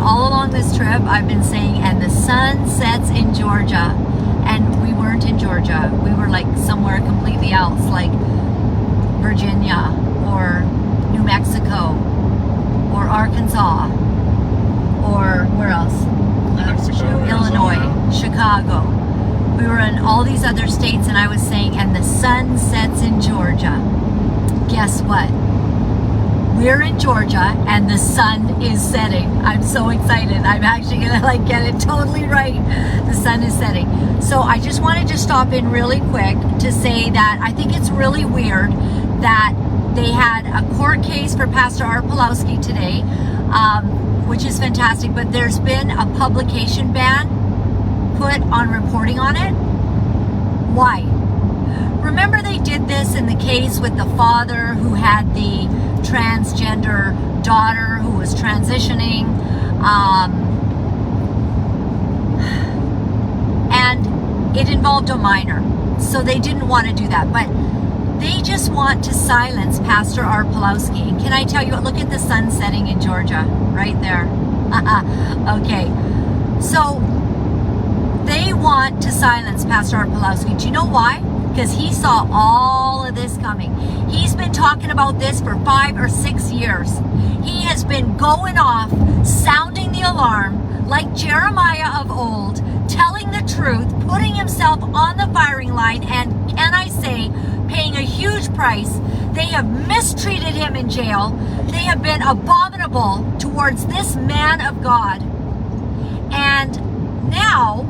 all along this trip, I've been saying, and the sun sets in Georgia. And we weren't in Georgia. We were like somewhere completely else, like Virginia or New Mexico or Arkansas or where else? Illinois, Chicago. We were in all these other states, and I was saying, and the sun sets in Georgia. Guess what? We're in Georgia and the sun is setting. I'm so excited. I'm actually gonna like get it totally right. The sun is setting. So I just wanted to stop in really quick to say that I think it's really weird that they had a court case for Pastor Art Pawlowski today, which is fantastic, but there's been a publication ban put on reporting on it. Why? Remember they did this in the case with the father who had the transgender daughter who was transitioning, and it involved a minor, so they didn't want to do that, but they just want to silence Pastor Art Pawlowski. And can I tell you, look at the sun setting in Georgia right there. Okay, so they want to silence Pastor Art Pawlowski. Do you know why? Because he saw all of this coming. He's been talking about this for 5 or 6 years. He has been going off, sounding the alarm like Jeremiah of old, telling the truth, putting himself on the firing line, and can I say, paying a huge price. They have mistreated him in jail. They have been abominable towards this man of God. And now,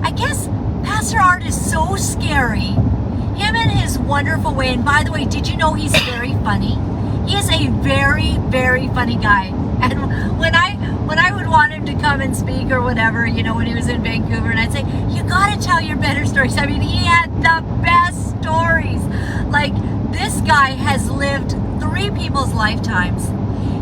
I guess Pastor Art is so scary. Him and his wonderful way. And by the way, did you know he's very funny? He is a very, very funny guy. And when I would want him to come and speak or whatever, you know, when he was in Vancouver, and I'd say, you gotta tell your better stories. I mean, he had the best stories. Like, this guy has lived 3 people's lifetimes.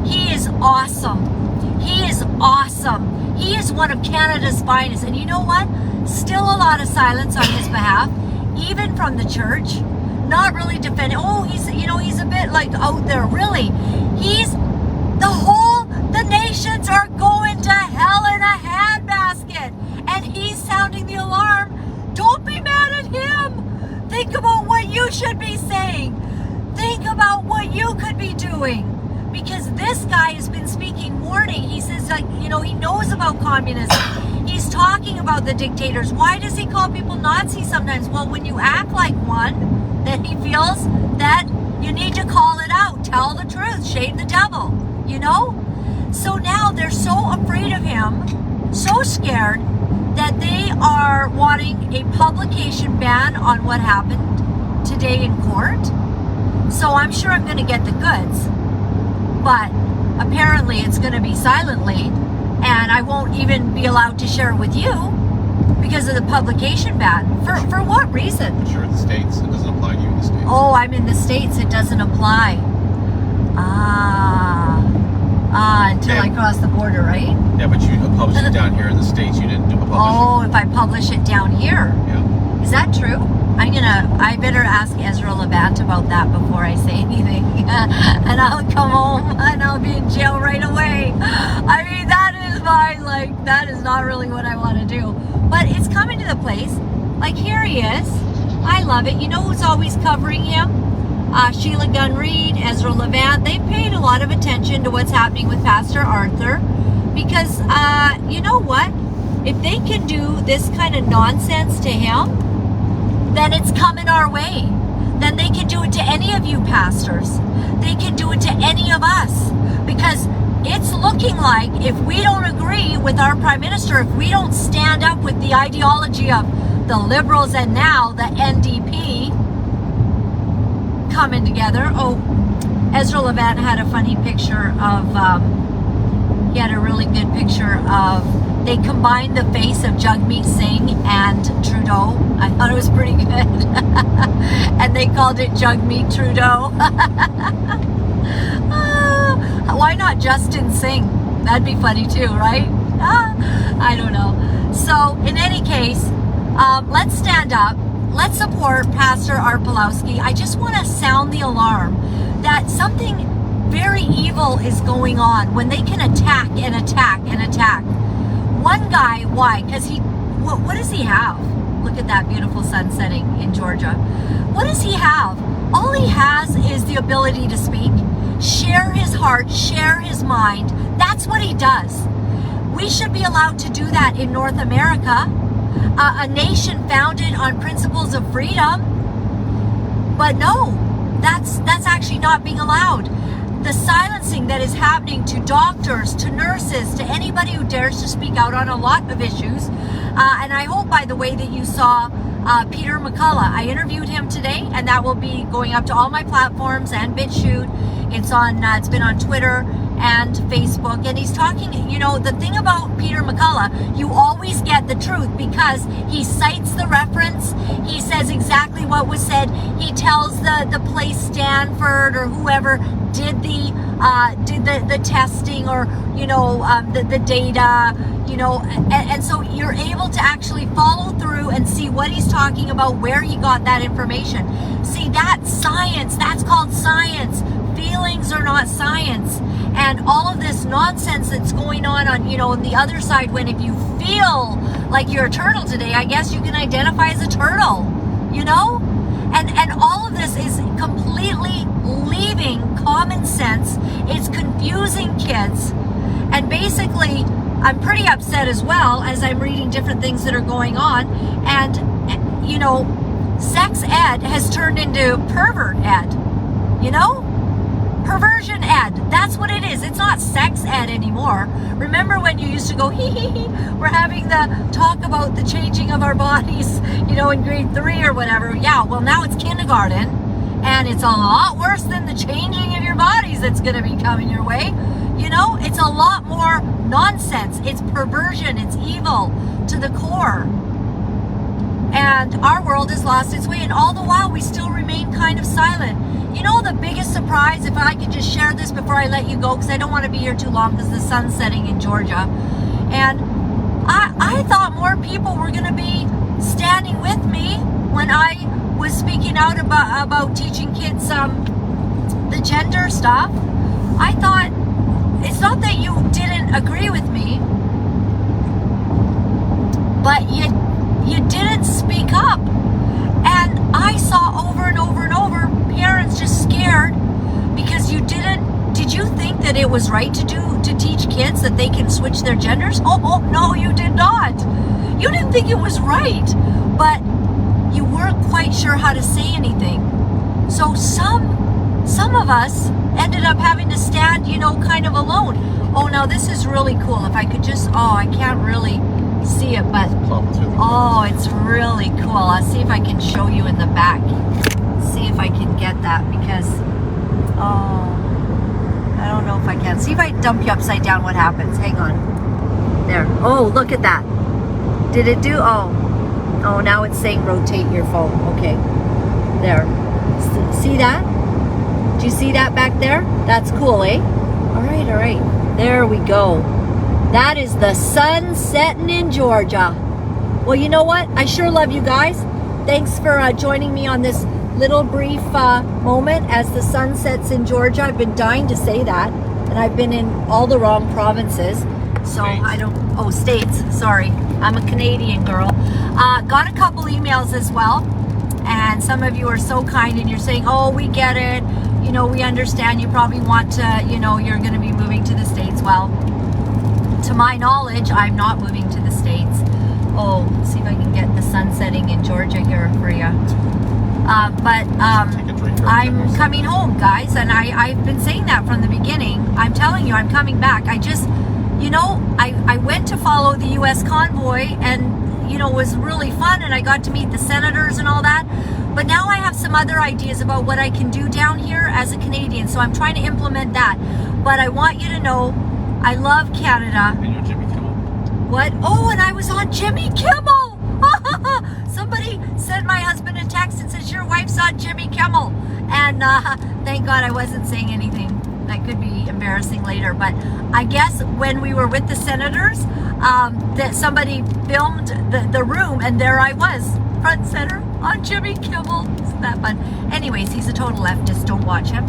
He is awesome. He is awesome. He is one of Canada's finest. And you know what? Still a lot of silence on his behalf, even from the church. Not really defending. Oh, he's a bit like out there. Really, the nations are going to hell in a handbasket, and he's sounding the alarm. Don't be mad at him. Think about what you should be saying. Think about what you could be doing. Because this guy has been speaking warning. He says, like, you know, he knows about communism. He's talking about the dictators. Why does he call people Nazis sometimes? Well, when you act like one, then he feels that you need to call it out. Tell the truth. Shame the devil. You know? So now they're so afraid of him, so scared, that they are wanting a publication ban on what happened today in court. So I'm sure I'm going to get the goods. But apparently it's going to be silently, and I won't even be allowed to share it with you because of the publication ban. For what reason? But you're in the States. It doesn't apply to you in the States. Oh, I'm in the States. It doesn't apply. Until I cross the border, right? Yeah, but you published it down here in the States. You didn't do a publish. Oh, if I publish it down here. Yeah. Is that true? I better ask Ezra Levant about that before I say anything. And I'll come home and I'll be in jail right away. I mean, that is not really what I want to do. But it's coming to the place. Like, here he is. I love it. You know who's always covering him? Sheila Gunn Reid, Ezra Levant. They paid a lot of attention to what's happening with Pastor Arthur. Because, you know what? If they can do this kind of nonsense to him, then it's coming our way. Then they can do it to any of you pastors. They can do it to any of us. Because it's looking like if we don't agree with our Prime Minister, if we don't stand up with the ideology of the Liberals and now the NDP coming together. Oh, Ezra Levant had a funny picture of, he had a really good picture of, they combined the face of Jagmeet Singh and Trudeau. I thought it was pretty good. And they called it Jagmeet Trudeau. Why not Justin Singh? That'd be funny too, right? I don't know. So, in any case, let's stand up. Let's support Pastor Art Pawlowski. I just want to sound the alarm that something very evil is going on when they can attack and attack and attack. One guy, why? Because what does he have? Look at that beautiful sun setting in Georgia. What does he have? All he has is the ability to speak, share his heart, share his mind. That's what he does. We should be allowed to do that in North America, a nation founded on principles of freedom. But no, that's actually not being allowed. The silencing that is happening to doctors, to nurses, to anybody who dares to speak out on a lot of issues. And I hope, by the way, that you saw Peter McCullough. I interviewed him today, and that will be going up to all my platforms and BitChute. It's been on Twitter and Facebook, and he's talking, the thing about Peter McCullough, you always get the truth because he cites the reference, he says exactly what was said, he tells the place Stanford or whoever did the testing or the data, and so you're able to actually follow through and see what he's talking about, where he got that information. See, that's science. That's called science. Feelings are not science. And all of this nonsense that's going on the other side, when if you feel like you're a turtle today, I guess you can identify as a turtle, and all of this is completely leaving common sense. It's confusing kids. And basically, I'm pretty upset as well as I'm reading different things that are going on. And, sex ed has turned into pervert ed, perversion ed. That's what it is. It's not sex ed anymore. Remember when you used to go, we're having the talk about the changing of our bodies, in grade 3 or whatever. Yeah, well, now it's kindergarten, and it's a lot worse than the changing of your bodies that's going to be coming your way. It's a lot more nonsense. It's perversion. It's evil to the core. And our world has lost its way, and all the while we still remain kind of silent. The biggest surprise, if I could just share this before I let you go, because I don't want to be here too long because the sun's setting in Georgia. And I thought more people were going to be standing with me when I was speaking out about teaching kids the gender stuff. I thought, it's not that you didn't agree with me, but you didn't speak up. And I saw over and over and over parents just scared because did you think that it was right to teach kids that they can switch their genders? Oh no, you did not. You didn't think it was right, but you weren't quite sure how to say anything. So some of us ended up having to stand, kind of alone. Oh, now this is really cool. If I could just, I can't really see it, but it's really cool. I'll see if I can show you in the back. See if I can get that, because I don't know if I can. See if I dump you upside down, what happens. Hang on. There. Oh, look at that. Did it do? Oh, now it's saying rotate your phone. Okay. There. See that? Do you see that back there? That's cool, eh? All right. There we go. That is the sun setting in Georgia. Well, you know what? I sure love you guys. Thanks for joining me on this little brief moment as the sun sets in Georgia. I've been dying to say that, and I've been in all the wrong provinces. So states. Sorry, I'm a Canadian girl. Got a couple emails as well, and some of you are so kind, and you're saying, we get it. We understand. You probably want to, you're going to be moving to the States. Well, to my knowledge, I'm not moving to the States. See if I can get the sun setting in Georgia here for you. But I'm coming home, guys, and I've been saying that from the beginning. I'm telling you, I'm coming back. I just, I went to follow the U.S. convoy, and, it was really fun, and I got to meet the senators and all that. But now I have some other ideas about what I can do down here as a Canadian, so I'm trying to implement that. But I want you to know, I love Canada. And you're Jimmy Kimmel. What? Oh, and I was on Jimmy Kimmel. Somebody sent my husband a text and says, your wife's on Jimmy Kimmel. And thank God I wasn't saying anything that could be embarrassing later. But I guess when we were with the senators, that somebody filmed the room, and there I was, front and center on Jimmy Kimmel. Isn't that fun? Anyways, he's a total leftist. Don't watch him.